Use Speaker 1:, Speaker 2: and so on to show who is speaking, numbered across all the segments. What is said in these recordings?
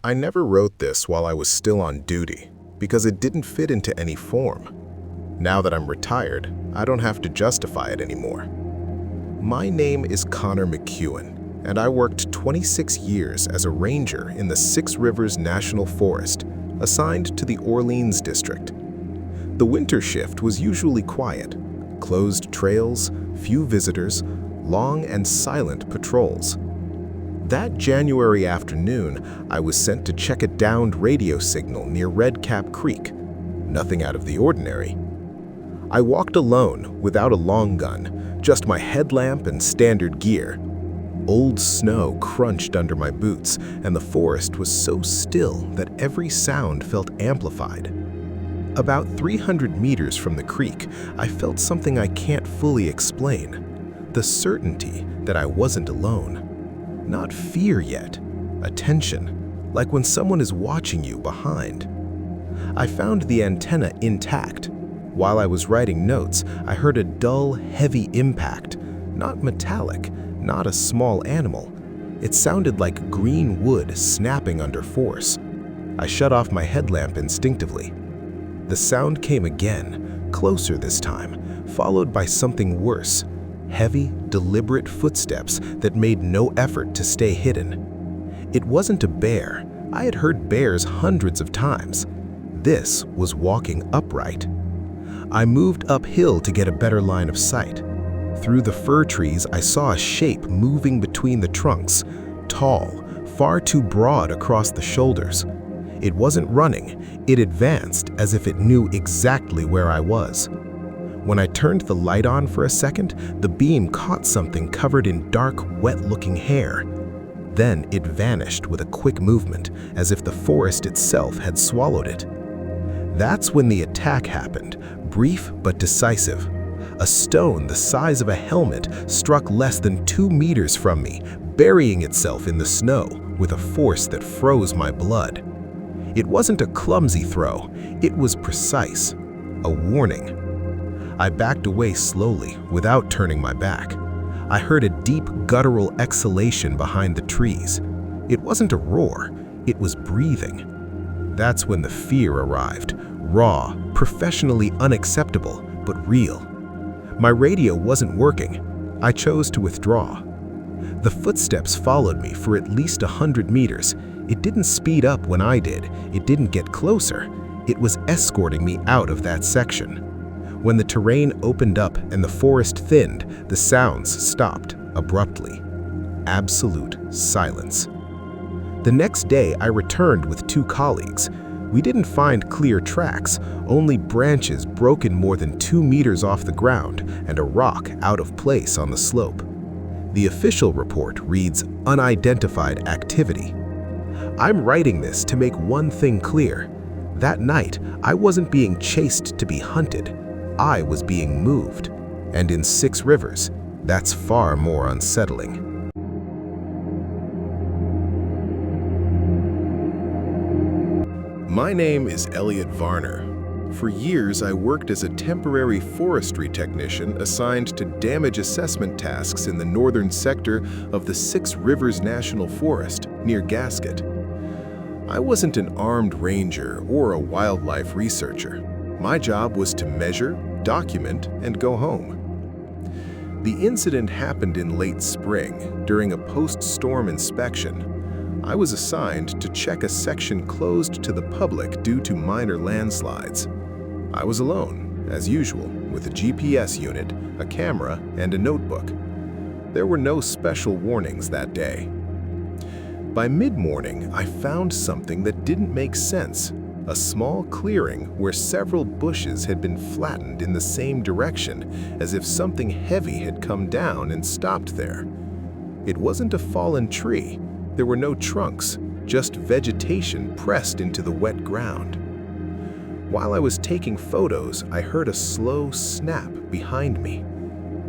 Speaker 1: I never wrote this while I was still on duty because it didn't fit into any form. Now that I'm retired, I don't have to justify it anymore. My name is Connor McEwen, and I worked 26 years as a ranger in the Six Rivers National Forest, assigned to the Orleans district. The winter shift was usually quiet, closed trails, few visitors, long and silent patrols. That January afternoon, I was sent to check a downed radio signal near Red Cap Creek. Nothing out of the ordinary. I walked alone, without a long gun, just my headlamp and standard gear. Old snow crunched under my boots, and the forest was so still that every sound felt amplified. About 300 meters from the creek, I felt something I can't fully explain. The certainty that I wasn't alone. Not fear yet, attention, like when someone is watching you behind. I found the antenna intact. While I was writing notes, I heard a dull, heavy impact. Not metallic, not a small animal. It sounded like green wood snapping under force. I shut off my headlamp instinctively. The sound came again, closer this time, followed by something worse. Heavy, deliberate footsteps that made no effort to stay hidden. It wasn't a bear. I had heard bears hundreds of times. This was walking upright. I moved uphill to get a better line of sight. Through the fir trees, I saw a shape moving between the trunks, tall, far too broad across the shoulders. It wasn't running. It advanced as if it knew exactly where I was. When I turned the light on for a second, the beam caught something covered in dark, wet-looking hair. Then it vanished with a quick movement, as if the forest itself had swallowed it. That's when the attack happened, brief but decisive. A stone the size of a helmet struck less than 2 meters from me, burying itself in the snow with a force that froze my blood. It wasn't a clumsy throw, it was precise, a warning. I backed away slowly, without turning my back. I heard a deep, guttural exhalation behind the trees. It wasn't a roar, it was breathing. That's when the fear arrived, raw, professionally unacceptable, but real. My radio wasn't working. I chose to withdraw. The footsteps followed me for at least 100 meters. It didn't speed up when I did. It didn't get closer. It was escorting me out of that section. When the terrain opened up and the forest thinned, the sounds stopped abruptly. Absolute silence. The next day, I returned with 2 colleagues. We didn't find clear tracks, only branches broken more than 2 meters off the ground and a rock out of place on the slope. The official report reads unidentified activity. I'm writing this to make one thing clear. That night, I wasn't being chased to be hunted. I was being moved. And in Six Rivers, that's far more unsettling. My name is Elliot Varner. For years, I worked as a temporary forestry technician assigned to damage assessment tasks in the northern sector of the Six Rivers National Forest near Gasket. I wasn't an armed ranger or a wildlife researcher. My job was to measure, document, and go home. The incident happened in late spring during a post-storm inspection. I was assigned to check a section closed to the public due to minor landslides. I was alone, as usual, with a GPS unit, a camera, and a notebook. There were no special warnings that day. By mid-morning, I found something that didn't make sense. A small clearing where several bushes had been flattened in the same direction, as if something heavy had come down and stopped there. It wasn't a fallen tree. There were no trunks, just vegetation pressed into the wet ground. While I was taking photos, I heard a slow snap behind me.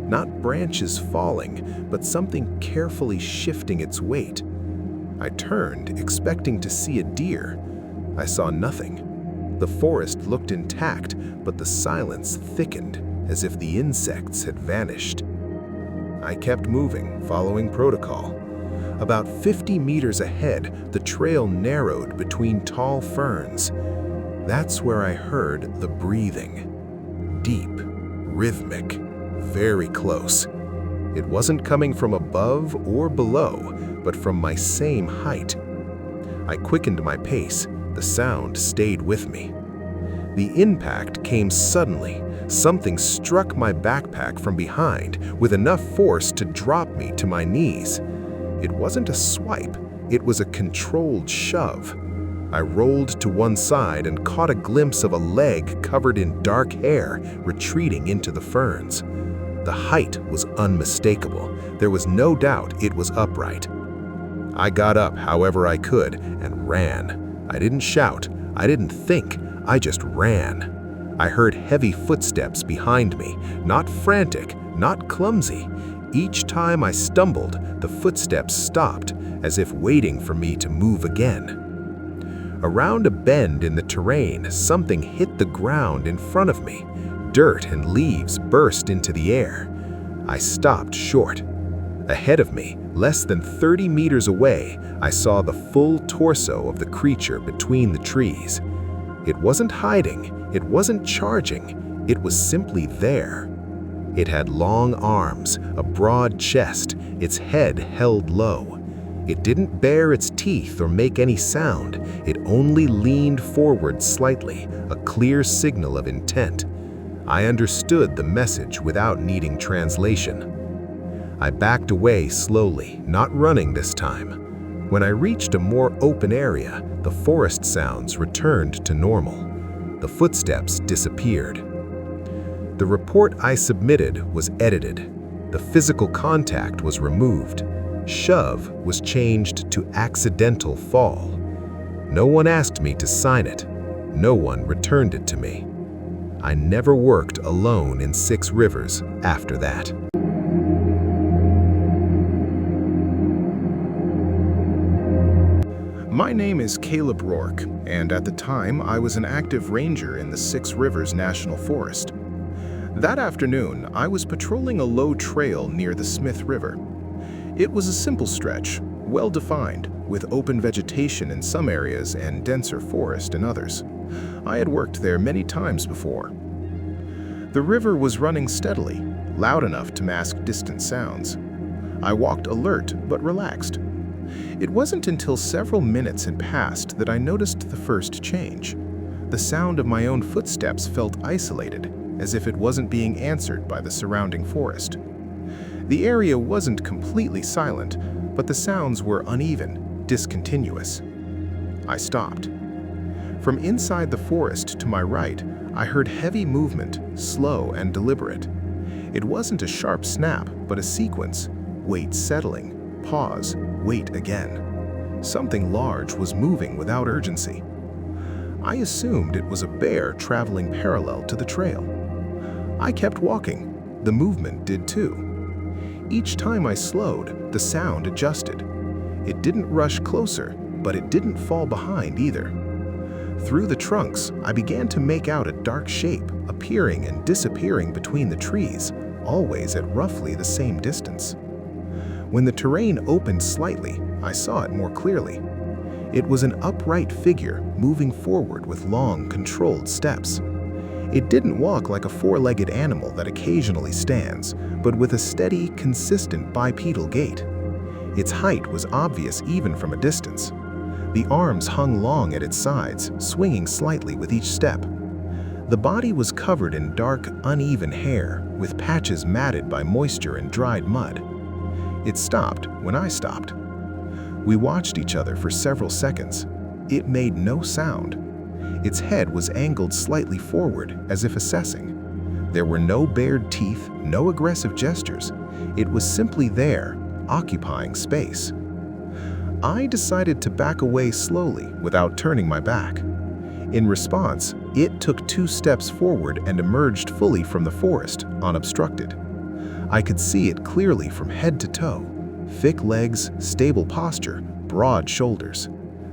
Speaker 1: Not branches falling, but something carefully shifting its weight. I turned, expecting to see a deer. I saw nothing. The forest looked intact, but the silence thickened, as if the insects had vanished. I kept moving, following protocol. About 50 meters ahead, the trail narrowed between tall ferns. That's where I heard the breathing. Deep, rhythmic, very close. It wasn't coming from above or below, but from my same height. I quickened my pace. The sound stayed with me. The impact came suddenly. Something struck my backpack from behind with enough force to drop me to my knees. It wasn't a swipe, it was a controlled shove. I rolled to one side and caught a glimpse of a leg covered in dark hair retreating into the ferns. The height was unmistakable. There was no doubt it was upright. I got up however I could and ran. I didn't shout, I didn't think, I just ran. I heard heavy footsteps behind me, not frantic, not clumsy. Each time I stumbled, the footsteps stopped, as if waiting for me to move again. Around a bend in the terrain, something hit the ground in front of me. Dirt and leaves burst into the air. I stopped short. Ahead of me, less than 30 meters away, I saw the full torso of the creature between the trees. It wasn't hiding, it wasn't charging, it was simply there. It had long arms, a broad chest, its head held low. It didn't bare its teeth or make any sound, it only leaned forward slightly, a clear signal of intent. I understood the message without needing translation. I backed away slowly, not running this time. When I reached a more open area, the forest sounds returned to normal. The footsteps disappeared. The report I submitted was edited. The physical contact was removed. Shove was changed to accidental fall. No one asked me to sign it. No one returned it to me. I never worked alone in 6 Rivers after that.
Speaker 2: My name is Caleb Rourke, and at the time I was an active ranger in the 6 Rivers National Forest. That afternoon, I was patrolling a low trail near the Smith River. It was a simple stretch, well-defined, with open vegetation in some areas and denser forest in others. I had worked there many times before. The river was running steadily, loud enough to mask distant sounds. I walked alert but relaxed. It wasn't until several minutes had passed that I noticed the first change. The sound of my own footsteps felt isolated, as if it wasn't being answered by the surrounding forest. The area wasn't completely silent, but the sounds were uneven, discontinuous. I stopped. From inside the forest to my right, I heard heavy movement, slow and deliberate. It wasn't a sharp snap, but a sequence. Weight settling, pause, wait again. Something large was moving without urgency. I assumed it was a bear traveling parallel to the trail. I kept walking. The movement did too. Each time I slowed, the sound adjusted. It didn't rush closer, but it didn't fall behind either. Through the trunks, I began to make out a dark shape, appearing and disappearing between the trees, always at roughly the same distance. When the terrain opened slightly, I saw it more clearly. It was an upright figure moving forward with long, controlled steps. It didn't walk like a 4-legged animal that occasionally stands, but with a steady, consistent bipedal gait. Its height was obvious even from a distance. The arms hung long at its sides, swinging slightly with each step. The body was covered in dark, uneven hair, with patches matted by moisture and dried mud. It stopped when I stopped. We watched each other for several seconds. It made no sound. Its head was angled slightly forward, as if assessing. There were no bared teeth, no aggressive gestures. It was simply there, occupying space. I decided to back away slowly without turning my back. In response, it took 2 steps forward and emerged fully from the forest, unobstructed. I could see it clearly from head to toe. Thick legs, stable posture, broad shoulders.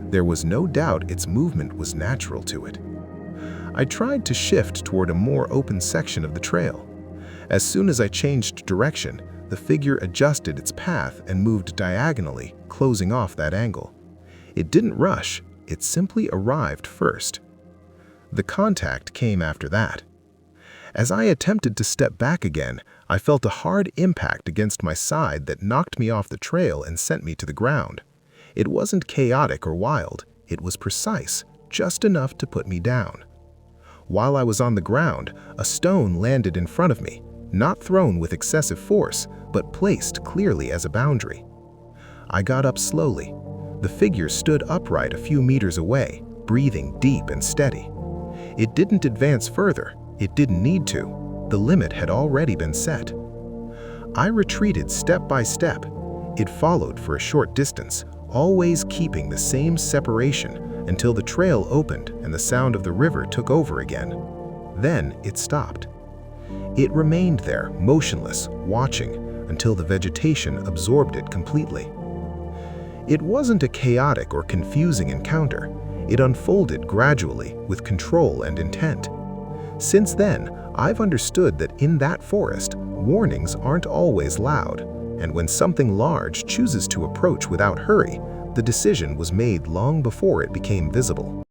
Speaker 2: There was no doubt its movement was natural to it. I tried to shift toward a more open section of the trail. As soon as I changed direction, The figure adjusted its path and moved diagonally, closing off that angle. It didn't rush, it simply arrived first. The contact came after that. As I attempted to step back again, I felt a hard impact against my side that knocked me off the trail and sent me to the ground. It wasn't chaotic or wild, it was precise, just enough to put me down. While I was on the ground, a stone landed in front of me, not thrown with excessive force, but placed clearly as a boundary. I got up slowly. The figure stood upright a few meters away, breathing deep and steady. It didn't advance further. It didn't need to. The limit had already been set. I retreated step by step. It followed for a short distance, always keeping the same separation until the trail opened and the sound of the river took over again. Then it stopped. It remained there, motionless, watching, until the vegetation absorbed it completely. It wasn't a chaotic or confusing encounter. It unfolded gradually, with control and intent. Since then, I've understood that in that forest, warnings aren't always loud, and when something large chooses to approach without hurry, the decision was made long before it became visible.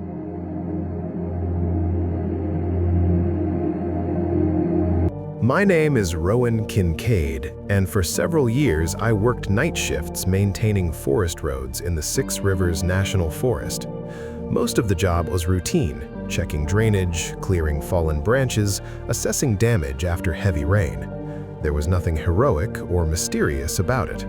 Speaker 1: My name is Rowan Kincaid, and for several years I worked night shifts maintaining forest roads in the Six Rivers National Forest. Most of the job was routine, checking drainage, clearing fallen branches, assessing damage after heavy rain. There was nothing heroic or mysterious about it.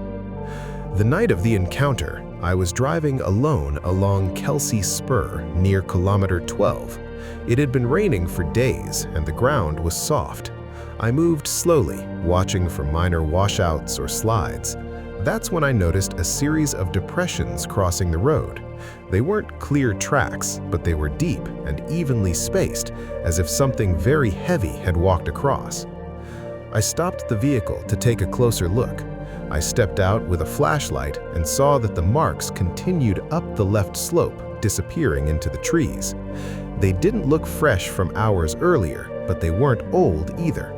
Speaker 1: The night of the encounter, I was driving alone along Kelsey Spur near kilometer 12. It had been raining for days and the ground was soft. I moved slowly, watching for minor washouts or slides. That's when I noticed a series of depressions crossing the road. They weren't clear tracks, but they were deep and evenly spaced, as if something very heavy had walked across. I stopped the vehicle to take a closer look. I stepped out with a flashlight and saw that the marks continued up the left slope, disappearing into the trees. They didn't look fresh from hours earlier, but they weren't old either.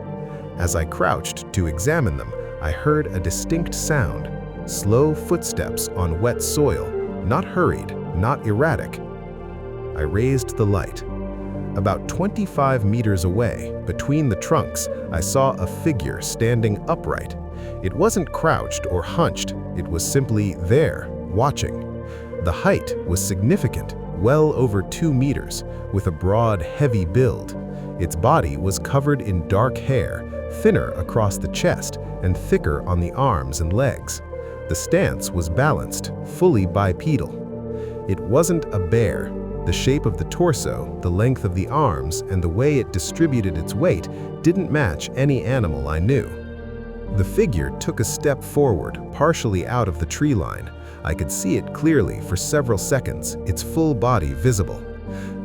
Speaker 1: As I crouched to examine them, I heard a distinct sound, slow footsteps on wet soil, not hurried, not erratic. I raised the light. About 25 meters away, between the trunks, I saw a figure standing upright. It wasn't crouched or hunched, it was simply there, watching. The height was significant, well over 2 meters, with a broad, heavy build. Its body was covered in dark hair, thinner across the chest and thicker on the arms and legs. The stance was balanced, fully bipedal. It wasn't a bear. The shape of the torso, the length of the arms, and the way it distributed its weight didn't match any animal I knew. The figure took a step forward, partially out of the tree line. I could see it clearly for several seconds, its full body visible.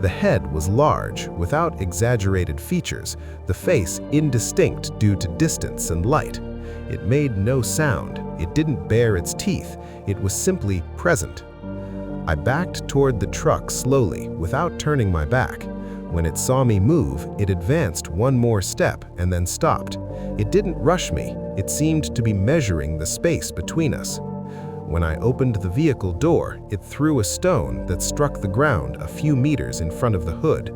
Speaker 1: The head was large, without exaggerated features, the face indistinct due to distance and light. It made no sound, it didn't bare its teeth, it was simply present. I backed toward the truck slowly, without turning my back. When it saw me move, it advanced one more step and then stopped. It didn't rush me, it seemed to be measuring the space between us. When I opened the vehicle door, it threw a stone that struck the ground a few meters in front of the hood.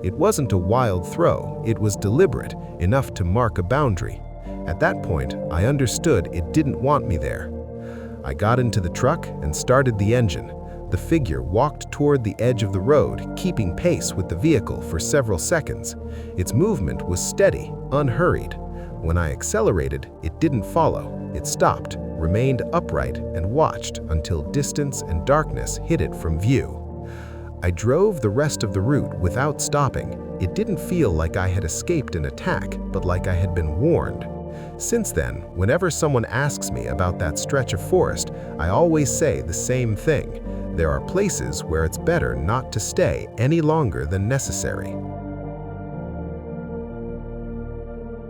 Speaker 1: It wasn't a wild throw, it was deliberate, enough to mark a boundary. At that point, I understood it didn't want me there. I got into the truck and started the engine. The figure walked toward the edge of the road, keeping pace with the vehicle for several seconds. Its movement was steady, unhurried. When I accelerated, it didn't follow. It stopped, remained upright, and watched until distance and darkness hid it from view. I drove the rest of the route without stopping. It didn't feel like I had escaped an attack, but like I had been warned. Since then, whenever someone asks me about that stretch of forest, I always say the same thing. There are places where it's better not to stay any longer than necessary.